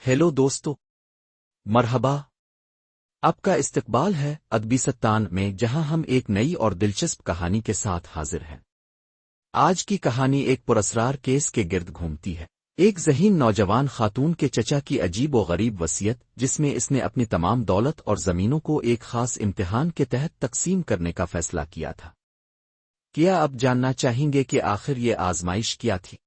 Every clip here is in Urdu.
ہیلو دوستو، مرحبا۔ آپ کا استقبال ہے ادبی ستان میں، جہاں ہم ایک نئی اور دلچسپ کہانی کے ساتھ حاضر ہیں۔ آج کی کہانی ایک پراسرار کیس کے گرد گھومتی ہے، ایک ذہین نوجوان خاتون کے چچا کی عجیب و غریب وصیت، جس میں اس نے اپنی تمام دولت اور زمینوں کو ایک خاص امتحان کے تحت تقسیم کرنے کا فیصلہ کیا تھا۔ کیا آپ جاننا چاہیں گے کہ آخر یہ آزمائش کیا تھی؟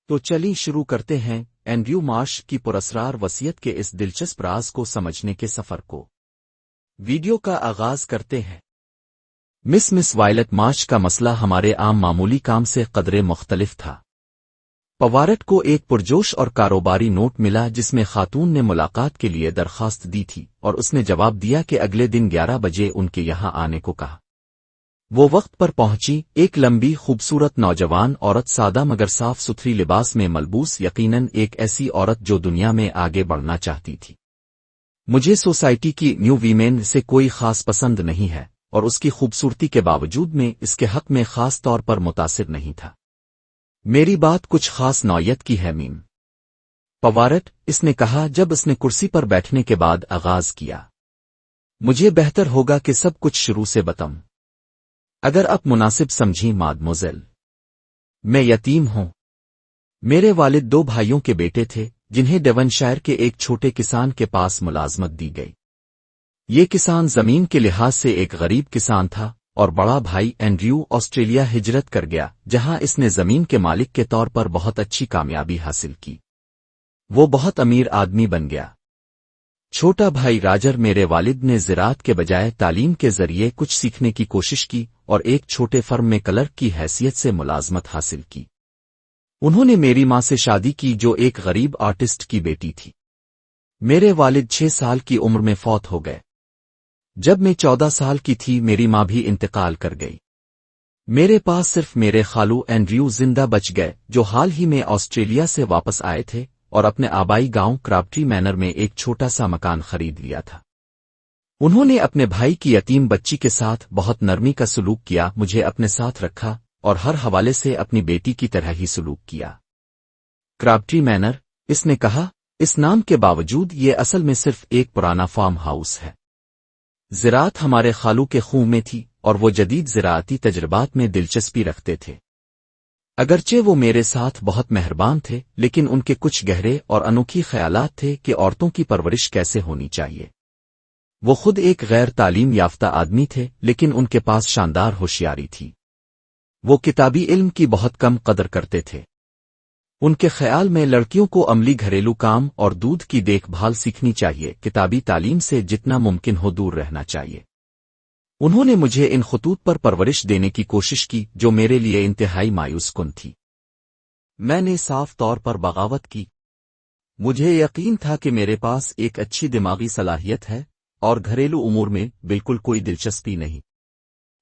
تو چلیں شروع کرتے ہیں اینڈریو مارش کی پراسرار وصیت کے اس دلچسپ راز کو سمجھنے کے سفر کو۔ ویڈیو کا آغاز کرتے ہیں۔ مس وائلٹ مارش کا مسئلہ ہمارے عام معمولی کام سے قدرے مختلف تھا۔ پوارٹ کو ایک پرجوش اور کاروباری نوٹ ملا جس میں خاتون نے ملاقات کے لیے درخواست دی تھی، اور اس نے جواب دیا کہ اگلے دن 11 بجے ان کے یہاں آنے کو کہا۔ وہ وقت پر پہنچی، ایک لمبی خوبصورت نوجوان عورت، سادہ مگر صاف ستھری لباس میں ملبوس، یقیناً ایک ایسی عورت جو دنیا میں آگے بڑھنا چاہتی تھی۔ مجھے سوسائٹی کی نیو ویمن سے کوئی خاص پسند نہیں ہے، اور اس کی خوبصورتی کے باوجود میں اس کے حق میں خاص طور پر متاثر نہیں تھا۔ میری بات کچھ خاص نوعیت کی ہے میم پوارٹ، اس نے کہا جب اس نے کرسی پر بیٹھنے کے بعد آغاز کیا۔ مجھے بہتر ہوگا کہ سب کچھ شروع سے بتاؤں، اگر آپ مناسب سمجھیں مادموزیل۔ میں یتیم ہوں۔ میرے والد 2 بھائیوں کے بیٹے تھے، جنہیں ڈیونشائر کے ایک چھوٹے کسان کے پاس ملازمت دی گئی۔ یہ کسان زمین کے لحاظ سے ایک غریب کسان تھا، اور بڑا بھائی اینڈریو آسٹریلیا ہجرت کر گیا، جہاں اس نے زمین کے مالک کے طور پر بہت اچھی کامیابی حاصل کی۔ وہ بہت امیر آدمی بن گیا۔ چھوٹا بھائی راجر، میرے والد نے زراعت کے بجائے تعلیم کے ذریعے کچھ سیکھنے کی کوشش کی اور ایک چھوٹے فرم میں کلرک کی حیثیت سے ملازمت حاصل کی۔ انہوں نے میری ماں سے شادی کی جو ایک غریب آرٹسٹ کی بیٹی تھی۔ میرے والد 6 سال کی عمر میں فوت ہو گئے۔ جب میں 14 سال کی تھی میری ماں بھی انتقال کر گئی۔ میرے پاس صرف میرے خالو اینڈریو زندہ بچ گئے، جو حال ہی میں آسٹریلیا سے واپس آئے تھے اور اپنے آبائی گاؤں کرابٹری مینر میں ایک چھوٹا سا مکان خرید لیا تھا۔ انہوں نے اپنے بھائی کی یتیم بچی کے ساتھ بہت نرمی کا سلوک کیا، مجھے اپنے ساتھ رکھا اور ہر حوالے سے اپنی بیٹی کی طرح ہی سلوک کیا۔ کرابٹری مینر، اس نے کہا، اس نام کے باوجود یہ اصل میں صرف ایک پرانا فارم ہاؤس ہے۔ زراعت ہمارے خالو کے خون میں تھی، اور وہ جدید زراعتی تجربات میں دلچسپی رکھتے تھے۔ اگرچہ وہ میرے ساتھ بہت مہربان تھے، لیکن ان کے کچھ گہرے اور انوکھی خیالات تھے کہ عورتوں کی پرورش کیسے ہونی چاہیے۔ وہ خود ایک غیر تعلیم یافتہ آدمی تھے، لیکن ان کے پاس شاندار ہوشیاری تھی۔ وہ کتابی علم کی بہت کم قدر کرتے تھے۔ ان کے خیال میں لڑکیوں کو عملی گھریلو کام اور دودھ کی دیکھ بھال سیکھنی چاہیے، کتابی تعلیم سے جتنا ممکن ہو دور رہنا چاہیے۔ انہوں نے مجھے ان خطوط پر پرورش دینے کی کوشش کی جو میرے لیے انتہائی مایوس کن تھی۔ میں نے صاف طور پر بغاوت کی۔ مجھے یقین تھا کہ میرے پاس ایک اچھی دماغی صلاحیت ہے اور گھریلو امور میں بالکل کوئی دلچسپی نہیں۔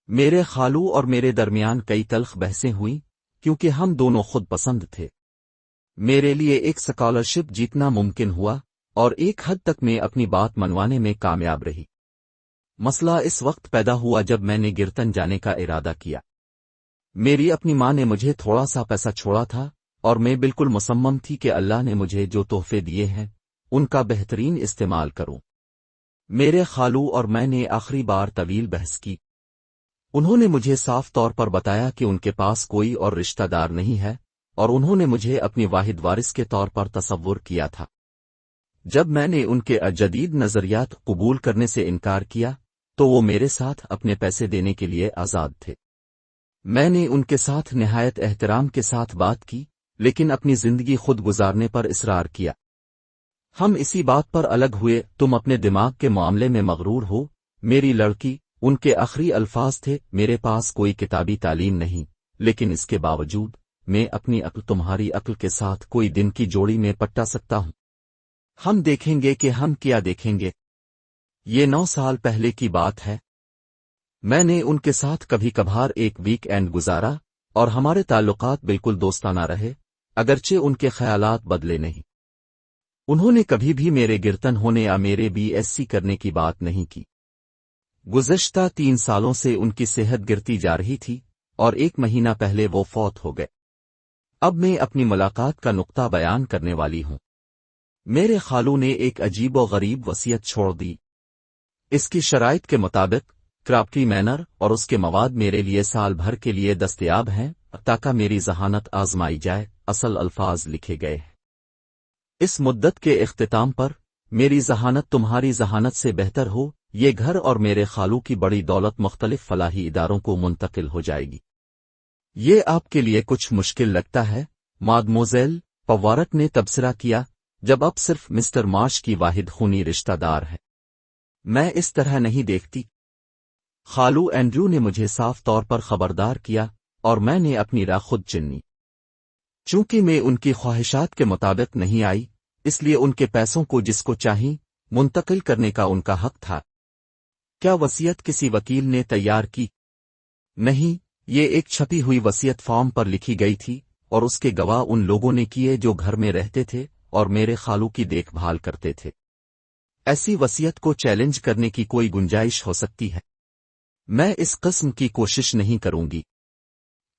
میرے خالو اور میرے درمیان کئی تلخ بحثیں ہوئیں، کیونکہ ہم دونوں خود پسند تھے۔ میرے لیے ایک اسکالرشپ جیتنا ممکن ہوا، اور ایک حد تک میں اپنی بات منوانے میں کامیاب رہی۔ مسئلہ اس وقت پیدا ہوا جب میں نے گرتن جانے کا ارادہ کیا۔ میری اپنی ماں نے مجھے تھوڑا سا پیسہ چھوڑا تھا، اور میں بالکل مصمم تھی کہ اللہ نے مجھے جو تحفے دیے ہیں ان کا بہترین استعمال کروں۔ میرے خالو اور میں نے آخری بار طویل بحث کی۔ انہوں نے مجھے صاف طور پر بتایا کہ ان کے پاس کوئی اور رشتہ دار نہیں ہے، اور انہوں نے مجھے اپنی واحد وارث کے طور پر تصور کیا تھا۔ جب میں نے ان کے جدید نظریات قبول کرنے سے انکار کیا تو وہ میرے ساتھ اپنے پیسے دینے کے لیے آزاد تھے۔ میں نے ان کے ساتھ نہایت احترام کے ساتھ بات کی، لیکن اپنی زندگی خود گزارنے پر اصرار کیا۔ ہم اسی بات پر الگ ہوئے، تم اپنے دماغ کے معاملے میں مغرور ہو میری لڑکی، ان کے آخری الفاظ تھے۔ میرے پاس کوئی کتابی تعلیم نہیں، لیکن اس کے باوجود میں اپنی عقل تمہاری عقل کے ساتھ کوئی دن کی جوڑی میں پٹا سکتا ہوں۔ ہم دیکھیں گے کہ ہم کیا دیکھیں گے۔ یہ 9 سال پہلے کی بات ہے۔ میں نے ان کے ساتھ کبھی کبھار ایک ویک اینڈ گزارا، اور ہمارے تعلقات بالکل دوستانہ رہے، اگرچہ ان کے خیالات بدلے نہیں۔ انہوں نے کبھی بھی میرے گرتن ہونے یا میرے BSc کرنے کی بات نہیں کی۔ گزشتہ 3 سالوں سے ان کی صحت گرتی جا رہی تھی، اور 1 مہینہ پہلے وہ فوت ہو گئے۔ اب میں اپنی ملاقات کا نقطہ بیان کرنے والی ہوں۔ میرے خالو نے ایک عجیب و غریب وصیت چھوڑ دی۔ اس کی شرائط کے مطابق کرافٹی مینر اور اس کے مواد میرے لیے سال بھر کے لیے دستیاب ہیں تاکہ میری ذہانت آزمائی جائے۔ اصل الفاظ لکھے گئے ہیں۔ اس مدت کے اختتام پر میری ذہانت تمہاری ذہانت سے بہتر ہو، یہ گھر اور میرے خالو کی بڑی دولت مختلف فلاحی اداروں کو منتقل ہو جائے گی۔ یہ آپ کے لیے کچھ مشکل لگتا ہے مادموزیل پوارٹ نے تبصرہ کیا، جب اب صرف مسٹر مارش کی واحد خونی رشتہ دار ہے۔ میں اس طرح نہیں دیکھتی۔ خالو اینڈریو نے مجھے صاف طور پر خبردار کیا اور میں نے اپنی راہ خود چنی۔ چونکہ میں ان کی خواہشات کے مطابق نہیں آئی، اس لیے ان کے پیسوں کو جس کو چاہیں منتقل کرنے کا ان کا حق تھا۔ کیا وصیت کسی وکیل نے تیار کی؟ نہیں، یہ ایک چھپی ہوئی وصیت فارم پر لکھی گئی تھی اور اس کے گواہ ان لوگوں نے کیے جو گھر میں رہتے تھے اور میرے خالو کی دیکھ بھال کرتے تھے۔ ایسی وصیت کو چیلنج کرنے کی کوئی گنجائش ہو سکتی ہے؟ میں اس قسم کی کوشش نہیں کروں گی۔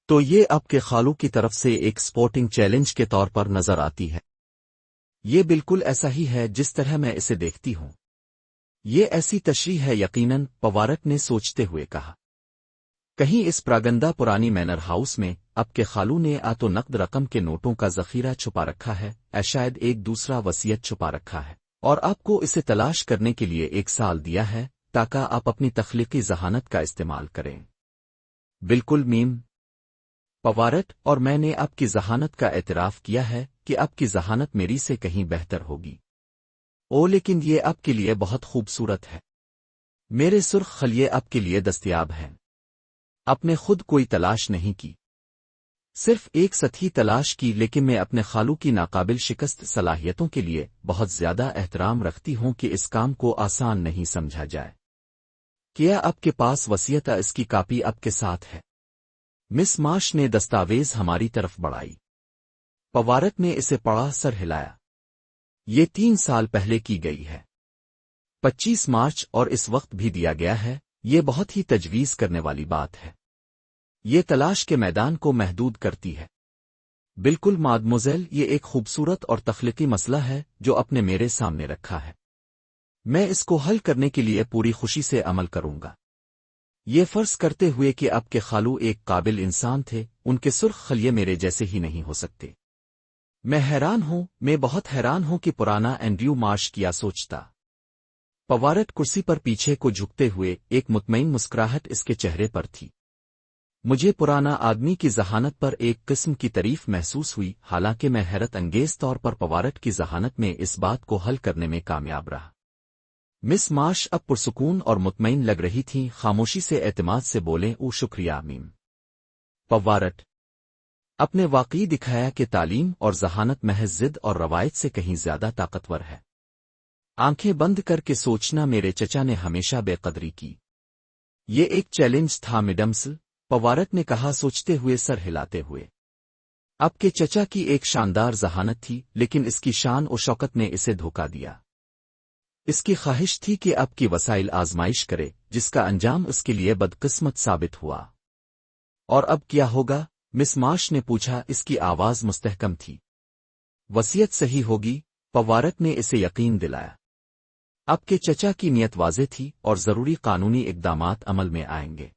تو یہ آپ کے خالو کی طرف سے ایک سپورٹنگ چیلنج کے طور پر نظر آتی ہے۔ یہ بالکل ایسا ہی ہے جس طرح میں اسے دیکھتی ہوں۔ یہ ایسی تشریح ہے یقیناً، پوارٹ نے سوچتے ہوئے کہا۔ کہیں اس پراگندہ پرانی مینر ہاؤس میں اب کے خالو نے تو نقد رقم کے نوٹوں کا ذخیرہ چھپا رکھا ہے، شاید ایک دوسرا وصیت چھپا رکھا ہے، اور آپ کو اسے تلاش کرنے کے لیے 1 سال دیا ہے تاکہ آپ اپنی تخلیقی ذہانت کا استعمال کریں۔ بالکل میم پوارٹ، اور میں نے آپ کی ذہانت کا اعتراف کیا ہے کہ آپ کی ذہانت میری سے کہیں بہتر ہوگی۔ لیکن یہ آپ کے لیے بہت خوبصورت ہے۔ میرے سرخ خلیے آپ کے لیے دستیاب ہیں۔ آپ نے خود کوئی تلاش نہیں کی، صرف ایک سطحی تلاش کی، لیکن میں اپنے خالو کی ناقابل شکست صلاحیتوں کے لیے بہت زیادہ احترام رکھتی ہوں کہ اس کام کو آسان نہیں سمجھا جائے۔ کیا آپ کے پاس وصیت اس کی کاپی آپ کے ساتھ ہے؟ مس مارش نے دستاویز ہماری طرف بڑھائی۔ پوارٹ نے اسے پڑھا، سر ہلایا۔ یہ 3 سال پہلے کی گئی ہے، 25 مارچ، اور اس وقت بھی دیا گیا ہے۔ یہ بہت ہی تجویز کرنے والی بات ہے۔ یہ تلاش کے میدان کو محدود کرتی ہے۔ بالکل مادموزیل، یہ ایک خوبصورت اور تخلیقی مسئلہ ہے جو آپ نے میرے سامنے رکھا ہے۔ میں اس کو حل کرنے کے لیے پوری خوشی سے عمل کروں گا، یہ فرض کرتے ہوئے کہ آپ کے خالو ایک قابل انسان تھے، ان کے سرخ خلیے میرے جیسے ہی نہیں ہو سکتے۔ میں بہت حیران ہوں کہ پرانا اینڈریو مارش کیا سوچتا۔ پوارٹ کرسی پر پیچھے کو جھکتے ہوئے، ایک مطمئن مسکراہٹ اس کے چہرے پر تھی۔ مجھے پرانا آدمی کی ذہانت پر ایک قسم کی تعریف محسوس ہوئی، حالانکہ میں حیرت انگیز طور پر پوارٹ کی ذہانت میں اس بات کو حل کرنے میں کامیاب رہا۔ مس مارش اب پرسکون اور مطمئن لگ رہی تھیں، خاموشی سے اعتماد سے بولیں، شکریہ میم پوارٹ۔ اپنے واقعی دکھایا کہ تعلیم اور ذہانت محض ضد اور روایت سے کہیں زیادہ طاقتور ہے۔ آنکھیں بند کر کے سوچنا، میرے چچا نے ہمیشہ بے قدری کی۔ یہ ایک چیلنج تھا میڈمسل، پوارٹ نے کہا سوچتے ہوئے، سر ہلاتے ہوئے۔ آپ کے چچا کی ایک شاندار ذہانت تھی، لیکن اس کی شان و شوکت نے اسے دھوکا دیا۔ اس کی خواہش تھی کہ آپ کی وسائل آزمائش کرے، جس کا انجام اس کے لیے بدقسمت ثابت ہوا۔ اور اب کیا ہوگا؟ مس مارش نے پوچھا، اس کی آواز مستحکم تھی۔ وصیت صحیح ہوگی، پوارٹ نے اسے یقین دلایا۔ آپ کے چچا کی نیت واضح تھی اور ضروری قانونی اقدامات عمل میں آئیں گے۔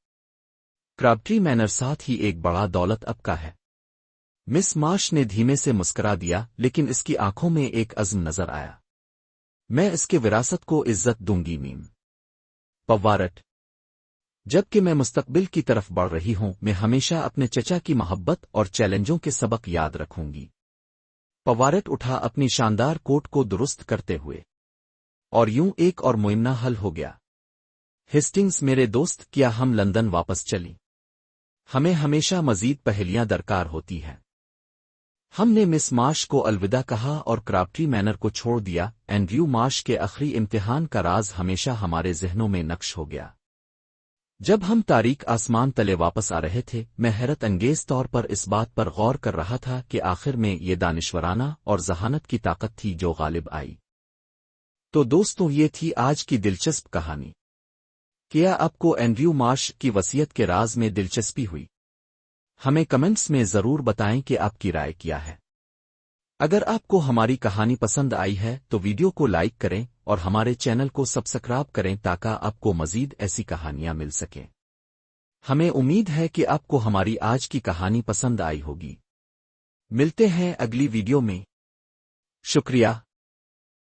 کرابٹری مینر ساتھ ہی ایک بڑا دولت اب کا ہے۔ مس مارش نے دھیمے سے مسکرا دیا، لیکن اس کی آنکھوں میں ایک عزم نظر آیا۔ میں اس کے وراثت کو عزت دوں گی میم پوارٹ۔ جبکہ میں مستقبل کی طرف بڑھ رہی ہوں، میں ہمیشہ اپنے چچا کی محبت اور چیلنجوں کے سبق یاد رکھوں گی۔ پوارٹ اٹھا اپنی شاندار کوٹ کو درست کرتے ہوئے، اور یوں ایک اور معمہ حل ہو گیا۔ ہسٹنگز میرے دوست، کیا ہم لندن واپس چلیں؟ ہمیں ہمیشہ مزید پہیلیاں درکار ہوتی ہیں۔ ہم نے مس مارش کو الوداع کہا اور کرابٹری مینر کو چھوڑ دیا۔ اینڈریو مارش کے آخری امتحان کا راز ہمیشہ ہمارے ذہنوں میں نقش ہو گیا۔ جب ہم تاریک آسمان تلے واپس آ رہے تھے، میں حیرت انگیز طور پر اس بات پر غور کر رہا تھا کہ آخر میں یہ دانشورانہ اور ذہانت کی طاقت تھی جو غالب آئی۔ تو دوستوں، یہ تھی آج کی دلچسپ کہانی۔ کیا آپ کو اینڈریو مارش کی وصیت کے راز میں دلچسپی ہوئی؟ ہمیں کمنٹس میں ضرور بتائیں کہ آپ کی رائے کیا ہے۔ اگر آپ کو ہماری کہانی پسند آئی ہے تو ویڈیو کو لائک کریں اور ہمارے چینل کو سبسکرائب کریں تاکہ آپ کو مزید ایسی کہانیاں مل سکیں۔ ہمیں امید ہے کہ آپ کو ہماری آج کی کہانی پسند آئی ہوگی۔ ملتے ہیں اگلی ویڈیو میں۔ شکریہ۔